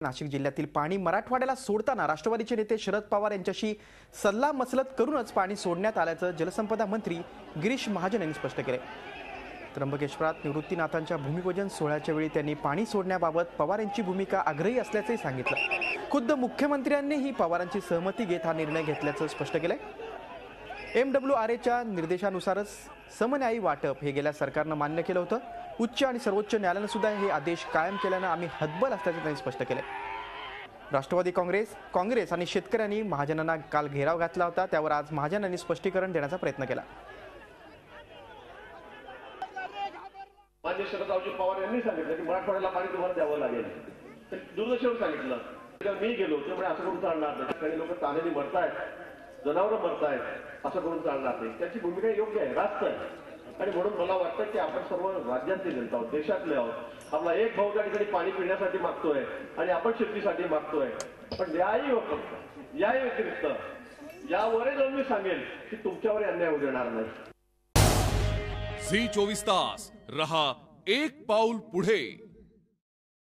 नाशिक जिल्ह्यातील पाणी मराठवाड्याला सोडताना राष्ट्रवादीचे नेते शरद पवार यांच्याशी सल्लामसलत करूनच पाणी सोडण्यात आल्याचं जलसंपदा मंत्री गिरीश महाजन यांनी स्पष्ट केले। त्र्यंबकेश्वरात निवृत्तीनाथांच्या भूमिपूजन सोहळ्याच्या वेळी त्यांनी पाणी सोडण्याबाबत पवार यांची भूमिका आग्रही असल्याचे सांगितलं। खुद्द मुख्यमंत्र्यांनीही पवारांची सहमती घेत हा निर्णय घेतल्याचं स्पष्ट केलंय। MWRAच्या निर्देशानुसारच समन्यायी वाटप हे गेल्या सरकारनं मान्य केलं होतं। उच्च आणि सर्वोच्च न्यायालयानं सुद्धा हे आदेश कायम केल्यानं आम्ही हतबल असल्याचं त्यांनी स्पष्ट केलंय। राष्ट्रवादी काँग्रेस आणि शेतकऱ्यांनी महाजनांना काल घेराव घातला होता, त्यावर आज महाजनांनी स्पष्टीकरण देण्याचा प्रयत्न केला। माननीय शरदरावजी पवार यांनी सांगितलं की मराठवाड्याला पाणी तुम्हाला द्यावं लागेल। दूरदर्शनवर सांगितलं, मी गेलो त्यामुळे असं करून चालणार नाही। काही लोक ताण्याने मरतायत, जनावरं मरतायत, असं करून चालणार नाही। त्याची भूमिका योग्य आहे, रास्त आहे। आणि म्हणून मला वाटतं की आपण सर्व राज्यातले जनता आहोत, देशातले आहोत। आपला एक भाऊ त्या ठिकाणी पाणी पिण्यासाठी मागतोय आणि आपण शेतीसाठी मागतोय, पण या व्यतिरिक्त यावरही जाऊन मी सांगेल की तुमच्यावर अन्याय होऊ देणार नाही। झी 24 तास रहा एक पाऊल पुढे।